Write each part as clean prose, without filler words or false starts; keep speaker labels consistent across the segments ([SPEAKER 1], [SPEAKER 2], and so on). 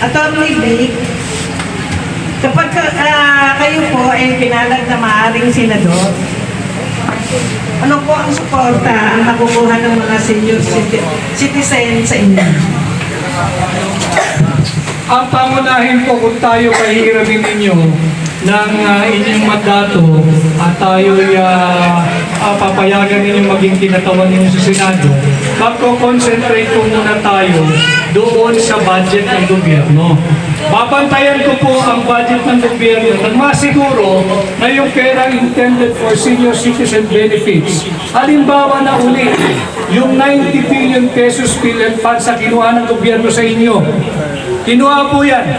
[SPEAKER 1] Attorney Vic, kapag kayo po ay pinalad na maaaring senador, ano po ang suporta ang nakukuha ng mga senior citizen sa inyo?
[SPEAKER 2] Ang pangunahin po kung tayo pahihiramin ninyo ng inyong mandato at tayo'y papayagan ninyong maging tinatawan ninyo sa Senado, magko-concentrate po muna tayo doon sa budget ng gobyerno. Babantayan ko po ang budget ng gobyerno nang masiguro na yung pera intended for senior citizen benefits. Halimbawa na uli, yung 90 billion pesos PhilHealth funds na kinuha ng gobyerno sa inyo. Kinuha po yan.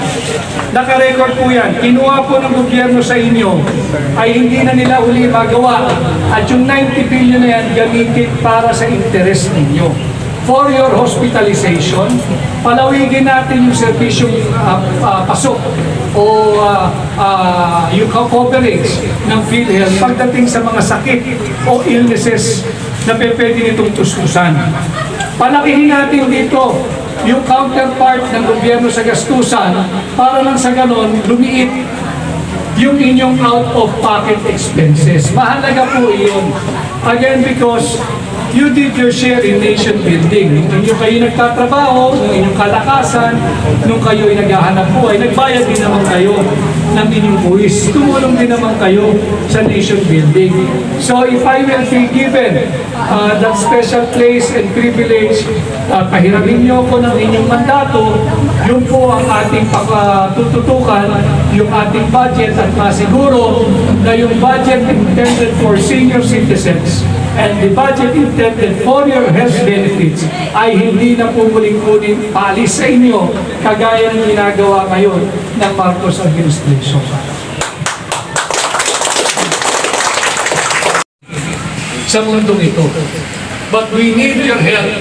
[SPEAKER 2] Naka-record po yan. Kinuha po ng gobyerno sa inyo ay hindi na nila uli magawa. At yung 90 billion na yan gamitin para sa interest ninyo. For your hospitalization, palawigin natin yung serbisyong pasok o yung coverage ng PhilHealth pagdating sa mga sakit o illnesses na pwede nitong tustusan. Palakihin natin dito yung counterpart ng gobyerno sa gastusan para lang sa ganon lumiit yung inyong out-of-pocket expenses. Mahalaga po iyon. Again, because you did your share in nation building. Nung kayo nagtatrabaho, nung inyong kalakasan, nung kayo ay naghahanap buhay, nagbayad din naman kayo ng inyong buwis. Tumulong din naman kayo sa nation building. So if I will be given that special place and privilege, pahiramin niyo ko ng inyong mandato, yun po ang ating pagtututukan, yung ating budget at masiguro na yung budget intended for senior citizens and the budget intended for your health benefits ay hindi na po muling-muling palis sa inyo kagaya ng ginagawa ngayon ng Marcos administration. Sa mundong ito. But we need your help.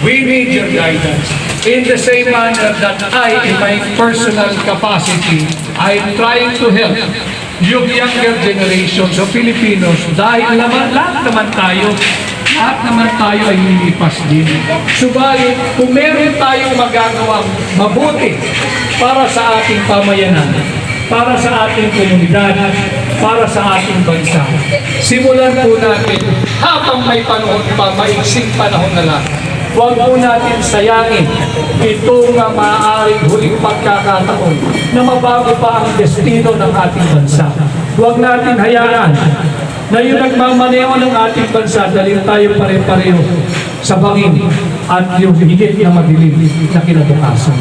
[SPEAKER 2] We need your guidance. In the same manner that I, in my personal capacity, I'm trying to help yung younger generations of Filipinos dahil lahat naman tayo ay lilipas din. Subalit, kung meron tayong magagawang mabuti para sa ating pamayanan, para sa ating komunidad, para sa ating bansa, simulan po natin habang may panahon pa, maiksing panahon na lang. Huwag po natin sayangin itong maaaring huling pagkakataon na mabago pa ang destino ng ating bansa. Huwag natin hayaan na yung nagmamaneho ng ating bansa dahil tayo pare-pareho sa bangin at yung higit na madilim na kinabukasan.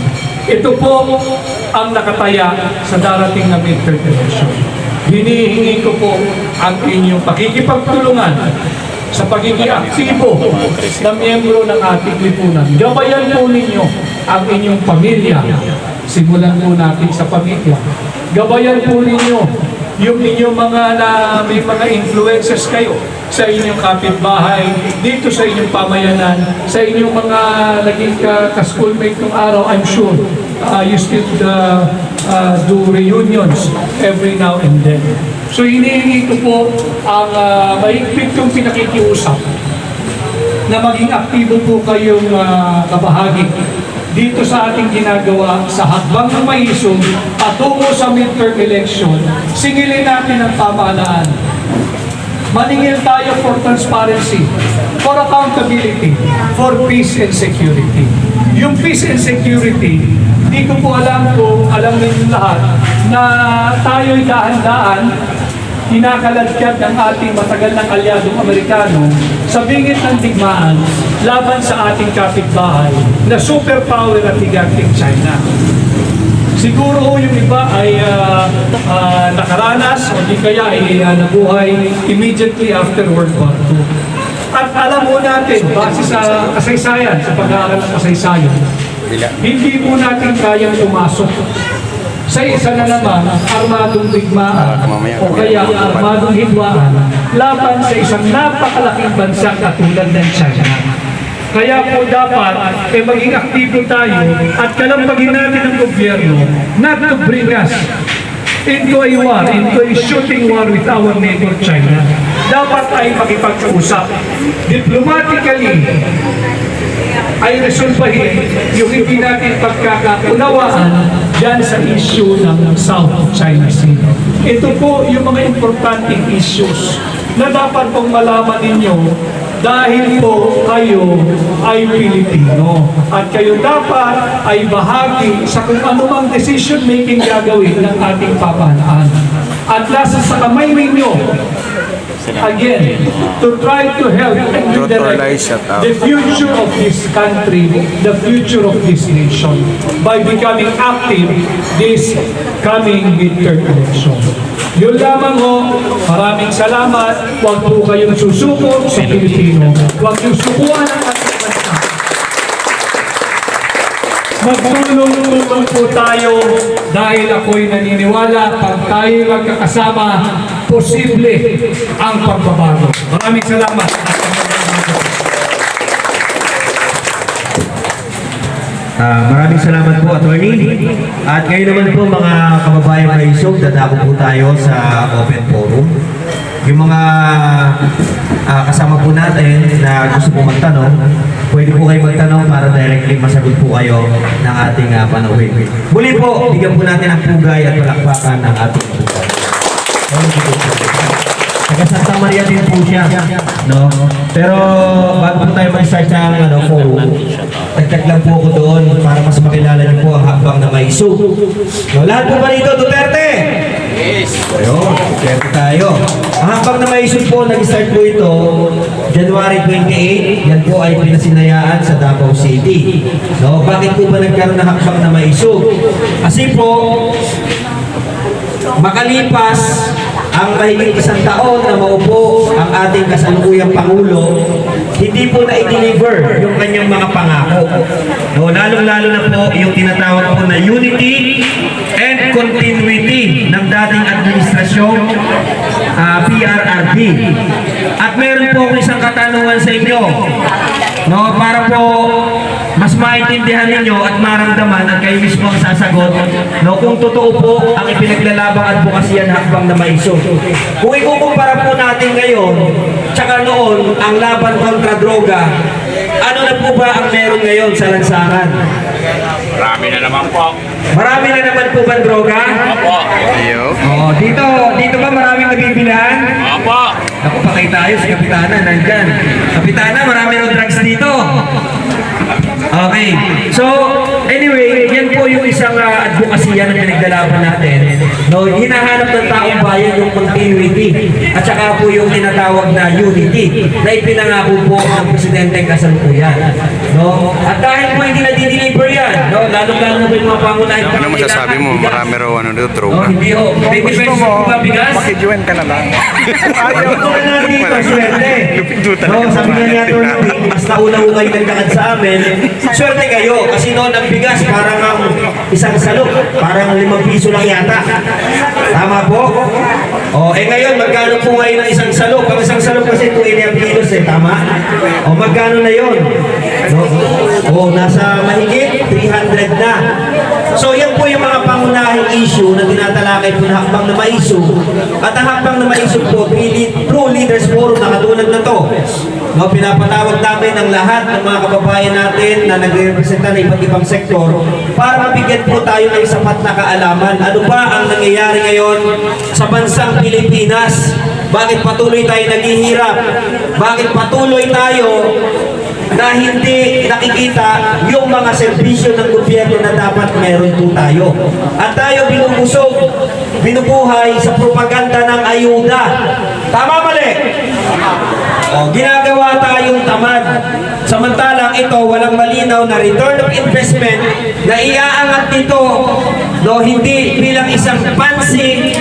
[SPEAKER 2] Ito po ang nakataya sa darating na midterm election. Hinihingi ko po ang inyong pakikipagtulungan sa pagiging aktibo na miyembro ng ating lipunan. Gabayan po ninyo ang inyong pamilya. Simulan po natin sa pamilya. Gabayan po ninyo yung inyong may mga influences kayo sa inyong kapitbahay, dito sa inyong pamayanan, sa inyong mga naging ka-schoolmate ng araw. I'm sure you still do reunions every now and then. So hinihingi ko po ang mahigpit kong pinakikiusap na maging aktibo po kayong kabahagi dito sa ating ginagawa sa hakbang ng maisog patungo sa midterm election. Singilin natin ang pamahalaan. Maningil tayo for transparency, for accountability, for peace and security. Yung peace and security, hindi ko po alam kung alam ninyo lahat na tayo'y dahan-daan kinakaladkad ng ating matagal ng kalyadong Amerikano sa bingit ng digmaan laban sa ating kapitbahay na superpower at higanting China. Siguro yung iba ay nakaranas o di kaya ay nabuhay immediately after World War II. At alam mo natin, base sa kasaysayan, sa pag-aaral ng kasaysayan, hindi po natin kayang pumasok sa isa na naman armadong digmaan o kaya armadong hidwaan laban sa isang napakalaking bansa katulad ng China. Kaya po dapat maging aktibo tayo at kalampagin natin ang gobyerno not to bring us into a war, into a shooting war with our neighbor China. dapat ay makipag-usap. Diplomatically, ay resolbahin yung hindi natin pagkakaunawaan dyan sa issue ng South China Sea. Ito po yung mga importanteng issues na dapat pong malaman ninyo dahil po kayo ay Pilipino at kayo dapat ay bahagi sa kung anumang decision making gagawin ng ating pamahalaan. At nasa sa kamay ninyo, again, to try to help and redirect the future of this country, the future of this nation, by becoming active this coming midterm election. Yun lamang ho, maraming salamat. Huwag po kayong susuko sa Pilipino. Huwag yung sukuan ang ating bansa. Magtulong-tulong po tayo dahil ako'y naniniwala pag tayo magkakasama, posible ang pagbabago. Maraming salamat.
[SPEAKER 3] Maraming salamat po, Attorney. At ngayon naman po mga kababayan kaisog, dadako po tayo sa open forum. Yung mga kasama po natin na gusto po magtanong, pwede po kayo magtanong para directly masagot po kayo ng ating panauhin. Muli po, bigyan po natin ang pugay at palakpakan ng ating pugay. Taga Santa Maria din po siya, no? Pero bago po tayo mag-start ng forum, tagtag lang po ako doon para mas makilala niyo po ang hakbang na may isog. No, lahat po ba rito, Duterte? Yes. Ayun, Duterte tayo. Ang hakbang na may isog po, nag-start po ito January 28. Yan po ay pinasinayaan sa Davao City. No, bakit po ba nagkaroon ng hakbang na may isog? Kasi po, makalipas ang mahigit isang taon na maupo ang ating kasalukuyang Pangulo, hindi po na i-deliver yung kanyang mga pangako. No, lalong-lalo na po yung tinatawag po na unity and continuity ng dating administrasyon, PRRD. At meron po akong isang katanungan sa inyo, no, para po mas maintindihan ninyo at maramdaman at kayo mismo ang sasagot, no, kung totoo po ang ipinaglalabang advokasya na hakbang na maisog. Kung ikukumpara po natin ngayon, tsaka noon, ang laban kontra droga, ano na po ba ang meron ngayon sa lansangan?
[SPEAKER 4] Marami na naman po.
[SPEAKER 3] Marami na naman po ba droga?
[SPEAKER 4] Opo.
[SPEAKER 3] Oh, dito ba maraming nabibilhan?
[SPEAKER 4] Opo.
[SPEAKER 3] Naku, pakay tayo si Kapitana, nandyan. Kapitana, marami ng drugs dito. Okay. So, anyway, yan po yung isang advokasya na pinaglalaban natin. No, hinahanap ng taong bayan yung continuity at saka po yung tinatawag na unity na ipinangako po ng Presidente kasalukuyan. No? At dahil po hindi na-deliver yan, no, lalong-lalo na po yung mga pangunahing
[SPEAKER 4] Ano masasabi mo? Marami raw dito,
[SPEAKER 3] No,
[SPEAKER 4] droga.
[SPEAKER 3] hindi ho. 20 pesos po ba bigas?
[SPEAKER 4] Makijuan ka na lang.
[SPEAKER 3] Ayaw ko na dito, swerte. No, sabi nga niya, mas nauna ko kayo nagkakad sa amin, swerte kayo. Kasi noon ang bigas, parang ang isang salok. Parang 5 piso lang yata. Tama po? O, ngayon, magkano po ngayon ang isang salok? Ang isang salok kasi 2.5 kilos tama? O, magkano na yon? No? O, nasa mahigit 300 na. So, yan po yung mga pangunahing issue na tinatalakay po na hakbang na maisog. At ang hakbang na maisog po, True Leaders Forum na katulad na to. No, pinapatawag namin ang lahat ng mga kababayan natin na nagre-representa ng iba't ibang sektor para mabigyan po tayo ng sapat na kaalaman. Ano ba ang nangyayari ngayon sa bansang Pilipinas? Bakit patuloy tayo naghihirap? Bakit patuloy tayo na hindi nakikita yung mga serbisyo ng gobyerno na dapat meron po tayo? At tayo binubusog, binubuhay sa propaganda ng ayuda. Tama mali? O, ginagawa tayong tamad. Samantalang ito, walang malinaw na return of investment na iaangat nito, no, hindi bilang isang pansin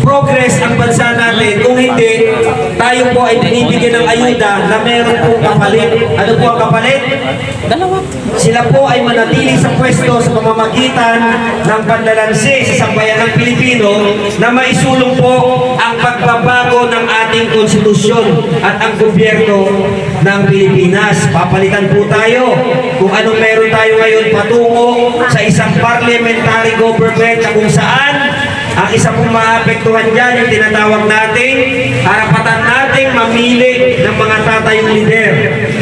[SPEAKER 3] progress ang bansa natin. Kung hindi, tayo po ay binibigyan ng ayuda na meron pong kapalit. Ano po ang kapalit? Sila po ay manatili sa pwesto sa pamamagitan ng panlalansi sa sambayanang Pilipino na maisulong po ang pagbabago ng ating konstitusyon at ang gobyerno ng Pilipinas. Papalitan po tayo kung anong meron tayo ngayon patungo sa isang parliamentary government na kung saan Ang isa pong maapektuhan dyan, yung tinatawag nating karapatan nating mamili ng mga tatayong lider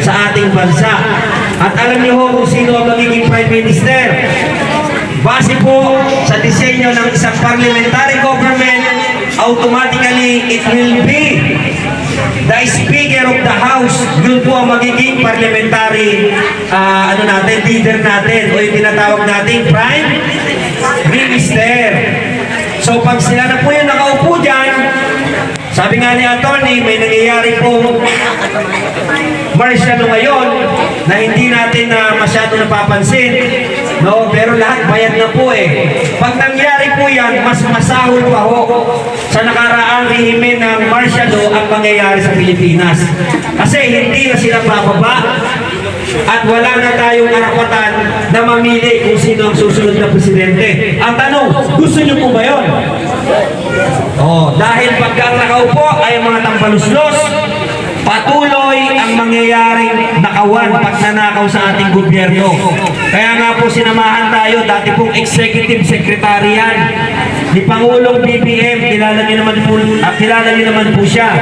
[SPEAKER 3] sa ating bansa. At alam niyo ho kung sino ang magiging Prime Minister. Base po sa disenyo ng isang parliamentary government, automatically it will be the Speaker of the House. Yun po ang magiging parliamentary leader natin o yung tinatawag nating Prime Minister. So pag sila na po yung nakaupo dyan, sabi nga ni Atty., may nangyayari pong martial ngayon na hindi natin masyado napapansin. No, pero lahat bayad na po eh. Pag nangyari po yan, mas masahol pa ho sa nakaraang rehimen ng martial law ang mangyayari sa Pilipinas. Kasi hindi na sila bababa at wala na tayong karapatan na mamili kung sino ang susunod na presidente. Ang tanong, gusto niyo po ba yun? Oh, dahil pagka ang nakaupo ay mga tambaluslos, patuloy ang mangyayaring nakawan pagnanakaw sa ating gobyerno. Kaya nga po sinamahan tayo, dati pong executive secretary yan, ni Pangulong BBM, kilala niyo naman po siya.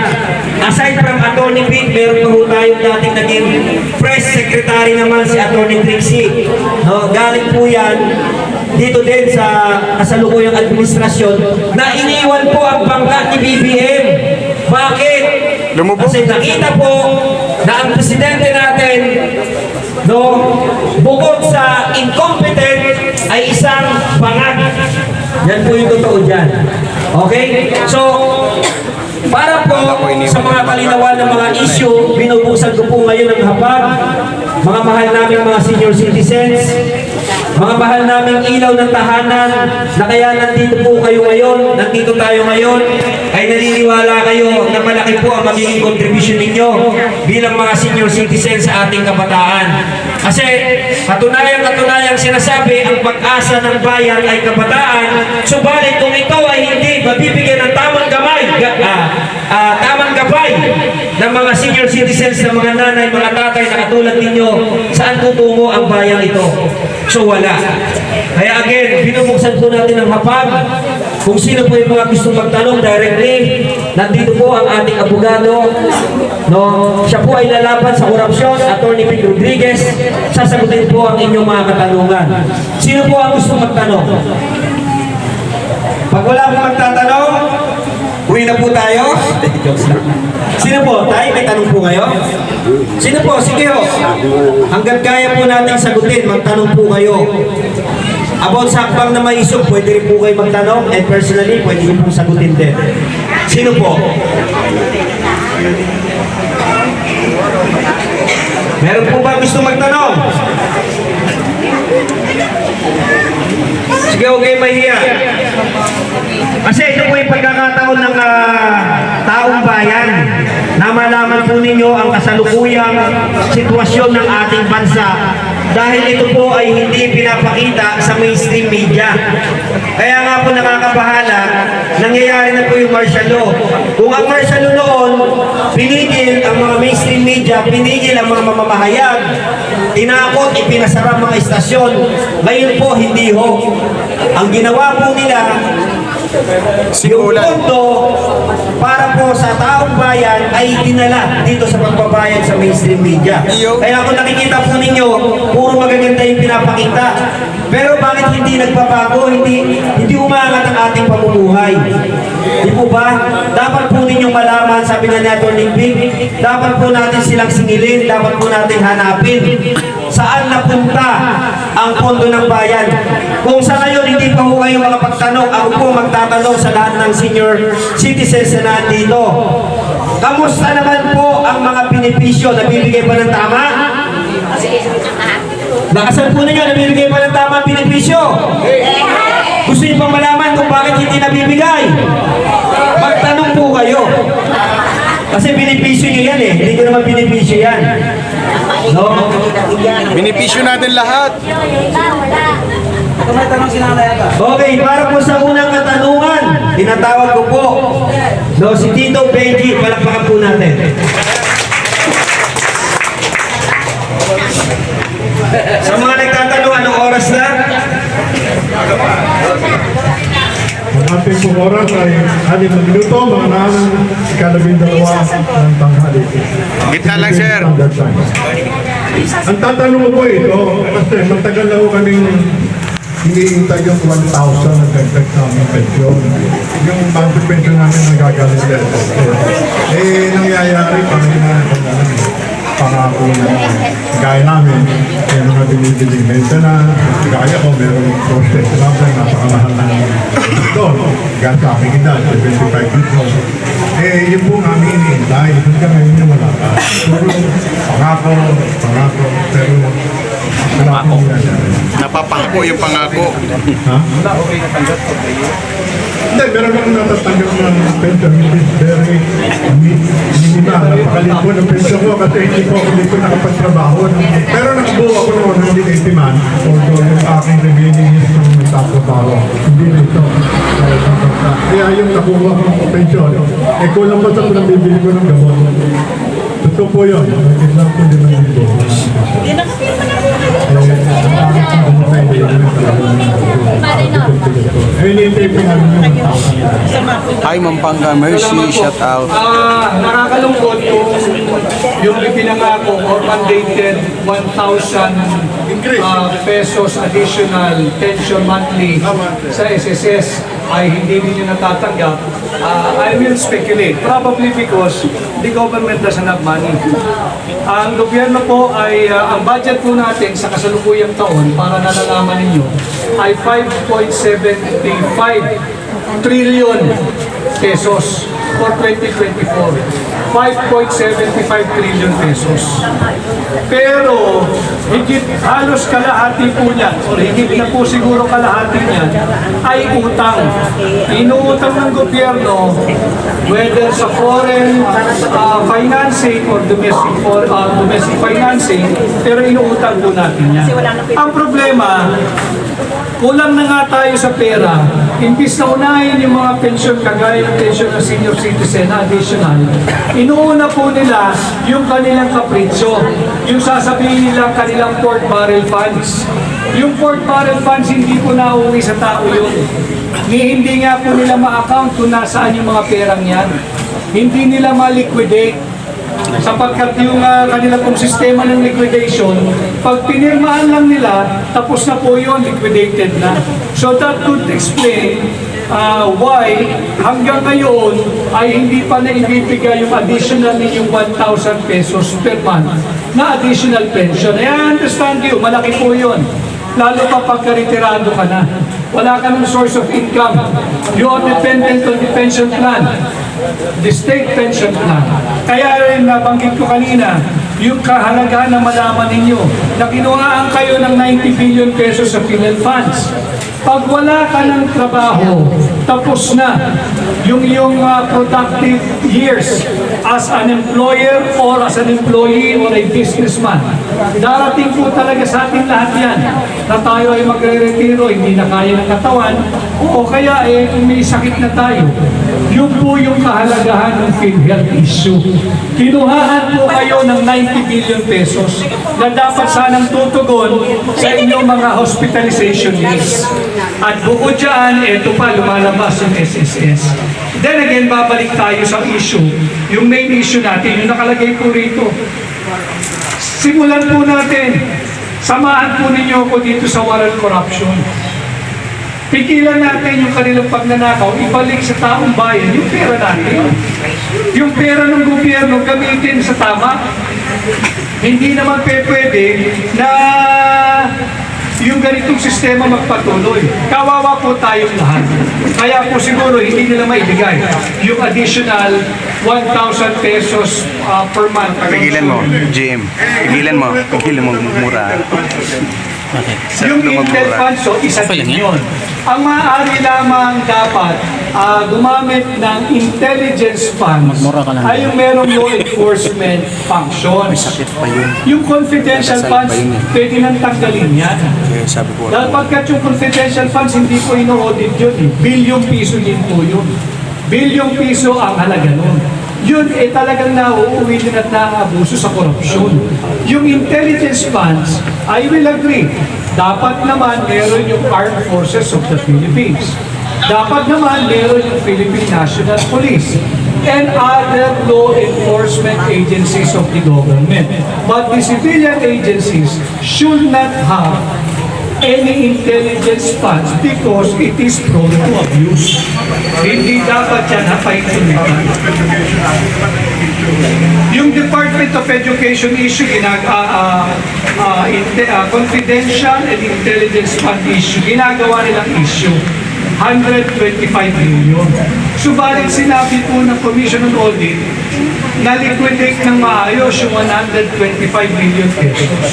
[SPEAKER 3] Aside from Atty. Vic, meron pa po tayong dating naging press secretary naman si Atty. Trixie. No, galing po yan dito din sa kasalukuyang administrasyon na iniwan po ang bangka ni BBM. Bakit?
[SPEAKER 4] Lumubog.
[SPEAKER 3] Kasi nakita po na ang presidente natin, no, bukod sa incompetent, ay isang bangag. Yan po yung totoo dyan. Okay? So, para po sa mga kalinawan ng mga issue, binubuksan ko po ngayon ang hapag. Mga mahal naming mga senior citizens, mga mahal naming ilaw ng tahanan, na kaya nandito po kayo ngayon, nandito tayo ngayon, ay naniniwala kayo na malaki po ang magiging contribution ninyo bilang mga senior citizens sa ating kabataan. Kasi katunayang sinasabi, ang pag-asa ng bayan ay kabataan, subalit kung ito ay hindi mabibigyan ng tamang gabay ng mga senior citizens, ng mga nanay, mga tatay na katulad ninyo, saan tutungo ang bayang ito? So wala. Kaya again, binubuksan po natin ang hapag. Kung sino po yung mga gustong magtanong directly, nandito po ang ating abogado. No, siya po ay lalaban sa korupsyon, Atty. Vic Rodriguez. Sasagutin po ang inyong mga katanungan. Sino po ang gustong magtanong? Pag wala pong magtatanong, uwi na po tayo. Sino po? Tay, may tanong po kayo? Sino po? Sige ho. Hanggang kaya po natin sagutin, magtanong po kayo. About sa akbang na maisog, pwede rin po kayo magtanong. And personally, pwede rin po sagutin din. Sino po? Meron po ba gusto magtanong? Sige, huwag kayo mahiya. Kasi ito po yung pagkakataon ng taong bayan na malaman po ninyo ang kasalukuyang sitwasyon ng ating bansa dahil ito po ay hindi pinapakita sa mainstream media. Kaya nga po nakakabahala, nangyayari na po yung martial law. Kung ang martial law noon, pinigil ang mga mainstream media, pinigil ang mga mamamahayag, tinakot, ipinasara mga istasyon. Ngayon po, hindi ho. Ang ginawa po nila, yung pondo para po sa taong bayan ay dinala dito sa pagbabayad sa mainstream media. Kaya kung nakikita po ninyo, puro magaganda yung pinapakita. Pero bakit hindi nagbabago, hindi umangat ang ating pamumuhay? Di po ba? Dapat po ninyong malaman, sabi na ni Atty. Vic, dapat po natin silang singilin, dapat po natin hanapin saan napunta ang pondo ng bayan. Kung sa ngayon hindi pa po kayo makapagtanong, ako po magtatanong sa lahat ng senior citizens na nandito. Kamusta naman po ang mga benepisyo? Nabibigay ba ng tama? Nakasan po ninyo, nabibigay ba ng tama ang benepisyo? Gusto niyo pang malaman kung bakit hindi nabibigay? Magtanong po kayo. Kasi benepisyo nyo yan eh. Hindi ko naman benepisyo yan. No?
[SPEAKER 4] Benepisyo natin lahat.
[SPEAKER 3] Okay, para po sa unang katanungan, tinatawag ko po, no, si Tito Benji, palakpakan po natin. Sa mga nagtatanong, anong oras na?
[SPEAKER 5] Hanapin po 6 minuto, mga nang ika-12 ng tanghali.
[SPEAKER 4] Gitna lang, sir.
[SPEAKER 5] Standard time. Ang tatanong ko po ito, kasi matagal na ko kaming iniintay yung 1,000 na dagdag namin pensyon. Yung monthly pension namin nagagaling sa SSS. Nangyayari parang pangako na gaya namin, may mga binibiling maintenance, gaya ko, meron process namin, napakamahal na doon. Gaya sa aking edad, 75 years old. Yun po namin iniintay. Hanggang ngayon yung wala ka. Pangako, pero wala akong nangyayari.
[SPEAKER 4] Napapangako yung pangako.
[SPEAKER 5] Ha? Hindi, meron akong natatanggap ng pension, which is very minimal. Napakalit po ng pension ko kasi hindi ko nakapagtrabaho. Pero nakabuo ako noon ng 180 man, although yung aking remaining years ng nagtatrabaho. Hindi na ito. Kaya yung nakuha ko ng pension, kulang pa sa kung bibili ko ng gamot. Totoo po yun. Nag-exam ko din ng ito.
[SPEAKER 4] Hi, Mampanga Mercy, shout out.
[SPEAKER 2] Nakakalungkot yung ipinangako or mandated 1,000 pesos additional pension monthly sa SSS ay hindi ninyo natatanggap. I will speculate, probably because the government doesn't have money. Ang gobyerno po ay, ang budget po natin sa kasalukuyang taon, para nalalaman ninyo, ay 5.75 trillion pesos for 2024. 5.75 trillion pesos. Pero higit halos kalahati po niyan, o higit na po siguro kalahati niyan, ay utang. Inuutang ng gobyerno, whether sa foreign financing or domestic financing, pero inuutang po natin yan. Ang problema, kulang na nga tayo sa pera. Imbis na unahin yung mga pension, kagaya ng pension ng senior citizen na additional, inuuna po nila yung kanilang kapritsyo. Yung sasabihin nila kanilang pork barrel funds. Yung pork barrel funds, hindi po nauwi sa tao yun. Hindi nga po nila ma-account kung nasaan yung mga perang yan. Hindi nila ma-liquidate. Sapagkat yung kanila pong sistema ng liquidation, pag pinirmahan lang nila, tapos na po yun, liquidated na. So that could explain why hanggang ngayon ay hindi pa naibibigay yung additional yung 1,000 pesos per month na additional pension. I understand you, malaki po yun. Lalo pa pagka-retirado ka na. Wala ka ng source of income. You are dependent on the pension plan. The state pension plan. Kaya rin nabanggit ko kanina, yung kahalagaan na malaman ninyo na kinuhaan kayo ng 90 billion pesos sa Philhealth funds. Pag wala ka ng trabaho, tapos na yung iyong productive years as an employer or as an employee or a businessman. Darating po talaga sa ating lahat yan na tayo ay magre-retiro, hindi na kaya ng katawan, o kaya may sakit na tayo. Yun po yung kahalagahan ng PhilHealth issue. Kinuhaan po kayo ng 90 billion pesos na dapat sanang tutugon sa inyong mga hospitalization needs. At bukod dyan, ito pa, lumalabas yung SSS. Then again, babalik tayo sa issue. Yung main issue natin, yung nakalagay po rito. Simulan po natin. Samahan po ninyo ako dito sa warrant corruption. Pigilan natin yung kanilang pagnanakaw, ibalik sa taong bayan yung pera natin. Yung pera ng gobyerno gamitin sa tama. Hindi naman pwede na yung ganitong sistema magpatuloy. Kawawa po tayong lahat. Kaya po siguro hindi nila maibigay yung additional 1,000 pesos per month.
[SPEAKER 4] Pigilan mo, GM. Pigilan mo mura.
[SPEAKER 2] Yung Intel funds, so isa din yun. Ang maaari lamang dapat gumamit ng intelligence funds ay yung merong law enforcement functions. Yung confidential funds, pwede nang tanggalin yan. Dahil pagkat yung confidential funds, hindi po ino-audit yun. Bilyong piso din po yun. Bilyong piso ang halaga nun. Yun talagang nauuwi din at naaabuso sa korupsyon. Yung intelligence funds, I will agree, dapat naman meron yung Armed Forces of the Philippines. Dapat naman meron yung Philippine National Police and other law enforcement agencies of the government. But the civilian agencies should not have any intelligence funds because it is prone to abuse. Hindi dapat yan napahintulutan. Yung Department of Education issue, confidential and intelligence fund issue, ginagawa nilang issue. 125 million. Subalit sinabi po ng Commission on Audit na liquidate ng maayos yung 125 million pesos.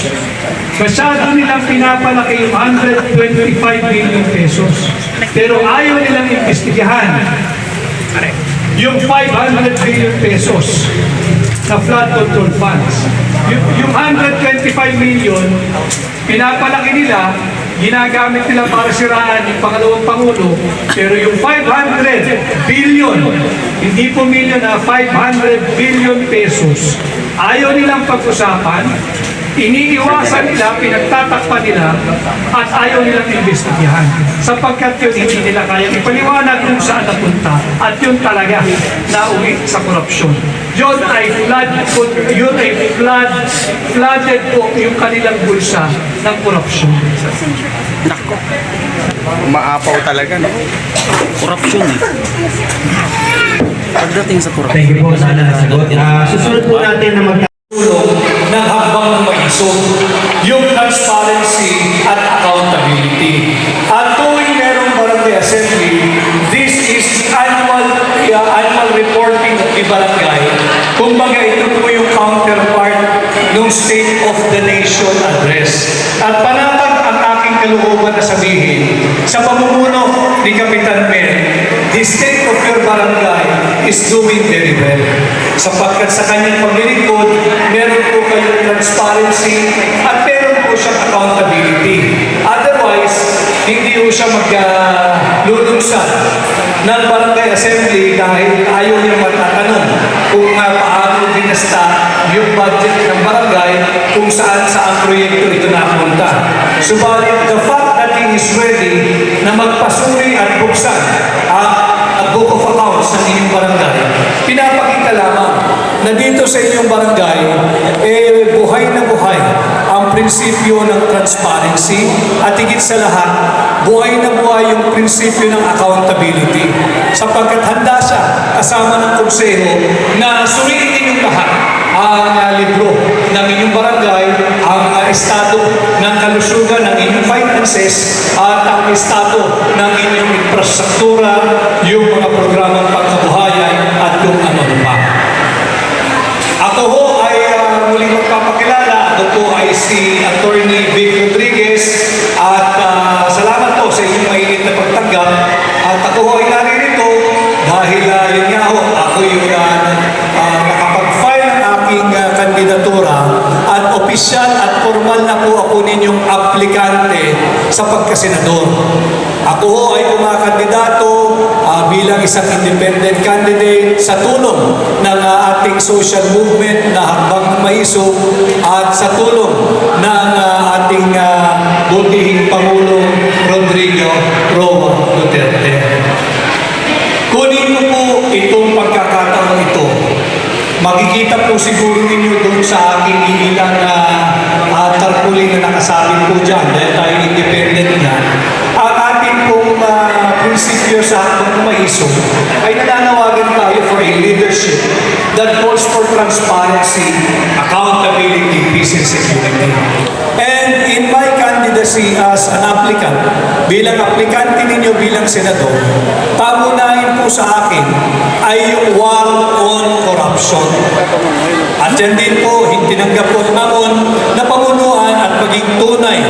[SPEAKER 2] Masyado nilang pinapalaki yung 125 million pesos. Pero ayaw nilang imbestigahan yung 500 million pesos na flood control funds. Yung 125 million, pinapalaki nila, ginagamit nila para siraan yung pangalawang Pangulo, pero yung 500 billion, hindi po million na 500 billion pesos, ayaw nilang pag-usapan, iniiwasan nila, pinagtatakpan nila, at ayaw nilang imbestigahan. Sapagkat yun, hindi nila kayang ipaliwanag kung saan napunta, at yun talaga nauwi sa korupsyon. Yun ay flooded po yung kanilang bulsa ng korupsyon.
[SPEAKER 4] Nako. Maapaw talaga, no? Korupsyon eh. Pagdating sa korupsyon.
[SPEAKER 3] Thank you po sa nasagot. Susunod po natin na
[SPEAKER 2] ng hambang ng maisog, yung transparency at accountability. At tuwing merong barangay assembly, this is the annual reporting of the barangay. Kumbaga ito po yung counterpart ng State of the Nation address. At panatag ang aking kalooban na sabihin, sa pamumuno ni Kapitan Ben, the state of your barangay is doing very well. Sapagkat sa kanyang paglilingkod, meron po kayong transparency at meron po siyang accountability. Otherwise, hindi po siya maglulunsan ng barangay assembly dahil ayaw niya magtatanong kung paano binasta yung budget ng barangay kung saan proyekto ito napunta. Subalit, the fact that he is ready na magpasuri at buksan ang book of accounts ng inyong barangay, pinapakita lamang na dito sa inyong barangay, buhay na buhay ang prinsipyo ng transparency at higit sa lahat, buhay na buhay yung prinsipyo ng accountability. Sapagkat handa siya kasama ng konseho na suriin ninyong lahat ang libro ng inyong barangay, ang estado ng kalusugan ng inyong finances at ang estado ng inyong infrastruktura, yung mga programang pangkabuhayan at kung ano pa. Ako ho ay muling magpapakilala. Ako po ay si Attorney Vic Rodriguez at salamat po sa inyong mainit na pagtanggap. At ako ho ay naririto dahil yun nga ho, ako yung nakapag-file ng aking kandidatura at opisyal at formal na po ako ninyong aplikante sa pagkasenador. Ako ho ay kumakandidato bilang isang independent candidate sa tulong ng ating social movement na Hakbang Maisog at sa tulong ng ating butihing Pangulong Rodrigo Roa Duterte. Kunin ko po itong pagkakataon ito. Makikita po siguro ninyo doon sa aking ilang tarpaulin na nakasabit po dyan dahil tayo independent na. Ang ating pong prinsipyo sa Hakbang Maisog ay nananawagan tayo for a leadership that calls for transparency, accountability, peace and security. And in my candidacy as an applicant, bilang aplikante ninyo bilang senador, pamunahin po sa akin ay yung war on corruption. At yan din po, tinanggap ko naman na pamunuan at maging tunay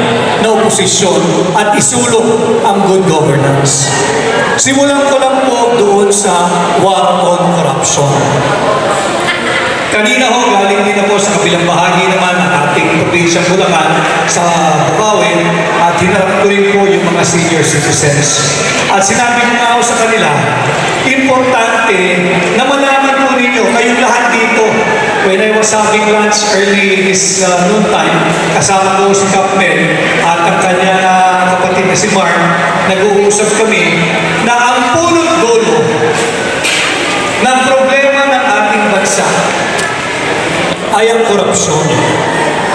[SPEAKER 2] na oposisyon at isulong ang good governance. Simulan ko lang po doon sa war on corruption. Kanina ho, galing din na po sa kabilang bahagi naman ng ating probinsya Bulacan sa Bukawi at hinarap ko rin po yung mga senior citizens. At sinabi ko nga ho sa kanila, importante na malaman po ninyo, kayong lahat dito, when I was having lunch early this noon time, kasama ko si Capmen at ang kanyang kapatid na si Mark, nag-uusap kami na
[SPEAKER 6] bansa ay ang korupsyon.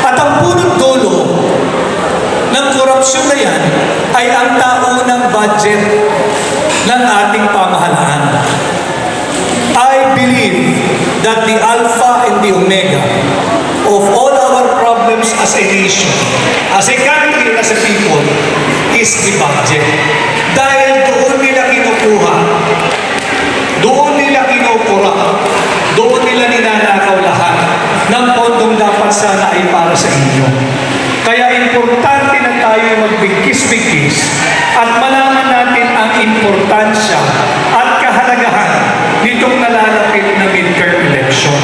[SPEAKER 6] At ang punot dulo ng korupsyon na yan ay ang taunang budget ng ating pamahalaan. I believe that the alpha and the omega of all our problems as a nation, as a country, as a people, is the budget. Dahil doon nila kinukuha, doon nila kinukura, doon nila ninanakaw lahat ng pondong dapat sana ay para sa inyo. Kaya importante na tayo magbigkis-bigkis at malaman natin ang importansya at kahalagahan nitong nalalapit na midterm election.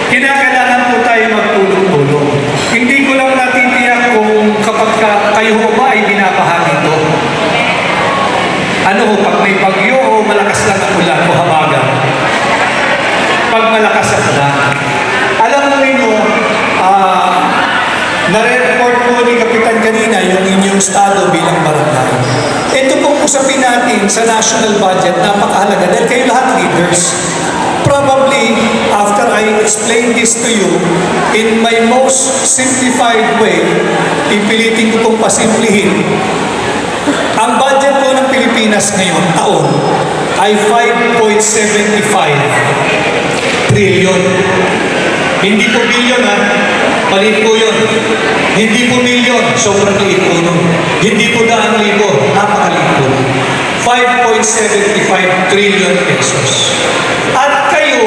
[SPEAKER 6] Kinakailangan po tayo magtulong-tulong. Hindi ko lang natitiyak kung kapag kayo ba ay binabaha dito. Ano ho, pag may bagyo o malakas lang ang ulan o habagat? Pag malakas ang ulan. Alam mo ninyo, na-report po ni Kapitan kanina yung inyong estado bilang barangay. Ito pong usapin natin sa national budget, napakahalaga dahil kayo lahat leaders. Probably, after I explain this to you in my most simplified way, pipilitin ko pong pasimplihin. Ang budget po ng Pilipinas ngayon, taon, ay 5.75 trillion. Hindi po billion ha, palit po yun. Hindi po milyon, sobrang liit po nun. Hindi po daan libo, napakaliit po nun. 5.75 trillion pesos. At kayo,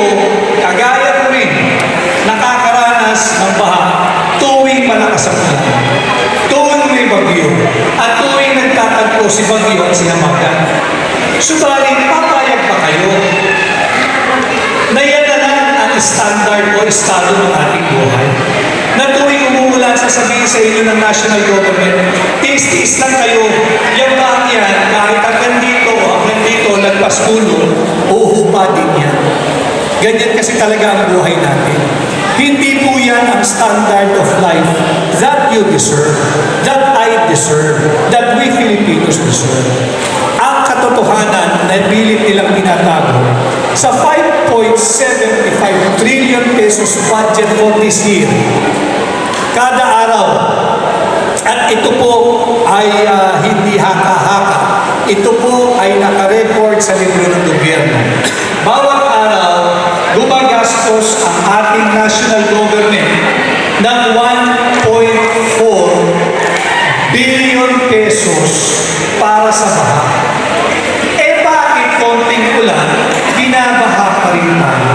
[SPEAKER 6] kagaya ko rin, nakakaranas ng baha tuwing malakas ang ulan, tuwing may bagyo, at tuwing nagtatagpo si bagyo at si hamagan. Subalit, papayag pa kayo na yan na lang ang standard o estado ng ating buhay? Na tuwing umuulan, sasabihin sa inyo ng national government, tiis-tiis lang kayo, yung bahan yan, kahit hanggang dito, lagpas ulo, uuhupa din yan. Ganyan kasi talaga ang buhay natin. Hindi po yan ang standard of life that you deserve, that I deserve, that we Filipinos deserve. Ang katotohanan na pilit nilang tinatago sa 5.75 trillion pesos budget for this year, kada araw, at ito po ay hindi haka-haka, ito po ay nakarecord sa libro ng gobyerno. Bawat araw, gumagastos ang ating national government ng 1.4 billion pesos para sa baha. Eh bakit konting ulan, binabaha pa rin tayo?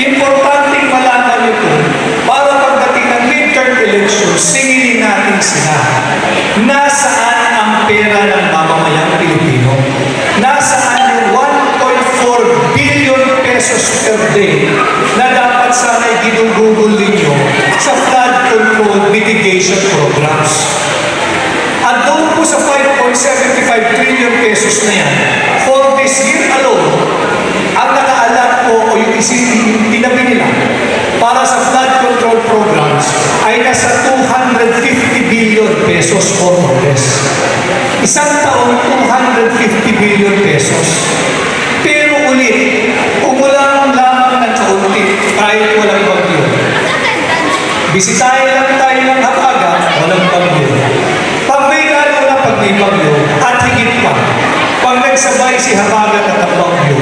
[SPEAKER 6] Importanteng malaman nito para pagdating ng midterm elections, singilin natin sila. Nasaan ang pera ng mamamayang Pilipino? Nasaan yung 1.4 billion pesos per day na dapat sana'y ginugugol ninyo sa flood control mitigation programs? At doon po sa 5.75 trillion pesos na yan, for this year alone, ang nakaalat po o yung tinabi nila para sa flood control programs ay nasa 250 billion pesos or less. Isang taon, 250 billion pesos. Pero ulit, umulan lamang ng kaunti kahit walang bagyo. Bisitahin lang tayo ng habagat, walang bagyo. Pag may lalo na pag may bagyo, at higit pa, pag nagsabay si habagat at ang bagyo,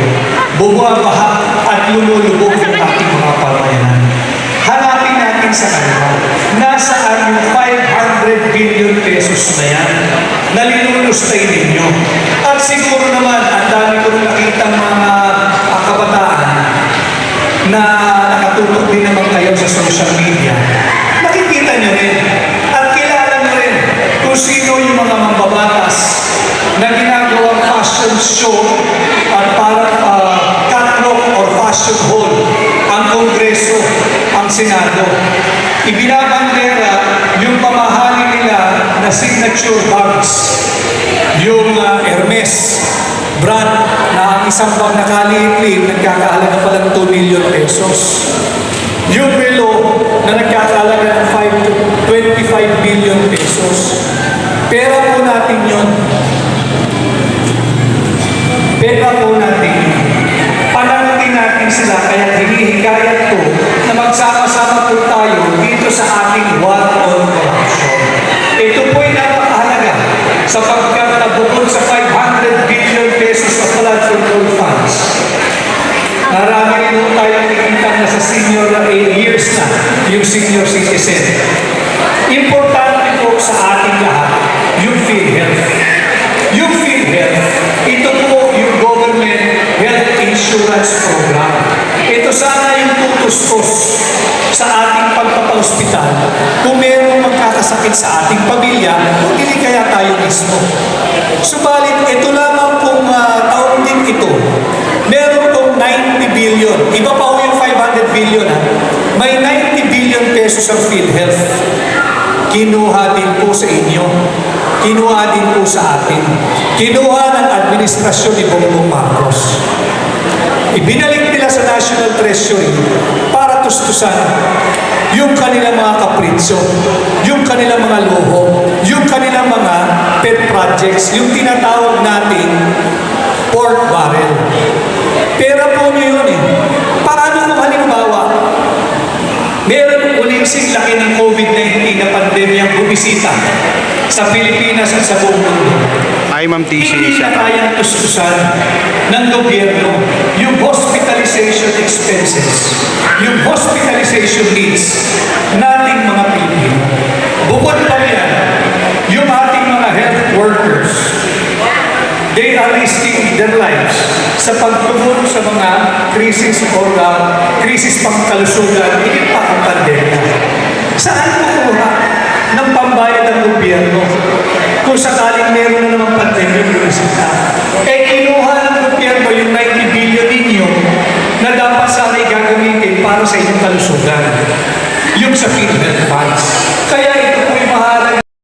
[SPEAKER 6] bumabaha at lumulubog ang ating mga pamayanan. Hanapin natin sa kanila, nasaan yung 500 billion pesos na yan na linulustay ninyo. At siguro naman, ang dami ko nakita mga kabataan na nakatutok din naman kayo sa social media. Nakikita nyo rin at kilala nyo rin kung sino yung mga mambabatas na ginagawang fashion show at parang catwalk or fashion hall ang Kongreso, ang Senado. Ibinabandera yung pamahaling nila na signature bags, yung Hermes brand na ang isang bag na kaliit-liit nagkakahalaga pa lang 2 million pesos. Yung relo na nagkakahalaga ng 5 to 25 billion pesos. Pera po natin yun. Pera po natin yun. Pananatin natin sila kaya hinihingi sapagkat bukod sa 500 billion pesos na flood control funds, marami rin po tayong nakikita na sa senior years na, yung senior citizen. Importante po sa ating lahat, yung PhilHealth. Yung PhilHealth, ito po yung government health insurance program. Ito sana yung tutustos sa ating pagpapahospital kung mayroong magkakasakit sa ating pamilya o dili kaya tayo mismo. Subalit, ito lamang pong taon din ito, meron pong 90 billion. Iba pa po yung 500 billion ha. May 90 billion pesos ang PhilHealth. Kinuha din po sa inyo. Kinuha din po sa atin. Kinuha ng administrasyon ni Bongbong Marcos. Ibinalik nila sa National Treasury para tustusan yung kanilang mga kapritso, yung kanilang mga luho, yung kanilang mga pet projects, yung tinatawag nating pork barrel. Pera po nyo yun eh. Paano kung halimbawa, meron uling laki ng COVID-19 na pandemyang bumisita sa Pilipinas at sa buong mundo.
[SPEAKER 4] Ay, Ma'am TC
[SPEAKER 6] Hindi
[SPEAKER 4] siya.
[SPEAKER 6] na kayang tustusan ng gobyerno yung hospitalization expenses, yung hospitalization needs nating mga Pilipino. Bukod pa yan, yung ating mga health workers, they are risking their lives sa pagtugon sa mga krisis o krisis pangkalusugan, higit pa ang pandemya. Saan kukuha ng pambayad ng gobyerno kung sakaling meron na namang pandemya yung resita? Kinuha ng gobyerno yung 90 billion ninyo na dapat sana'y gagamitin para sa inyong kalusugan. Yung sa PhilHealth funds. Kaya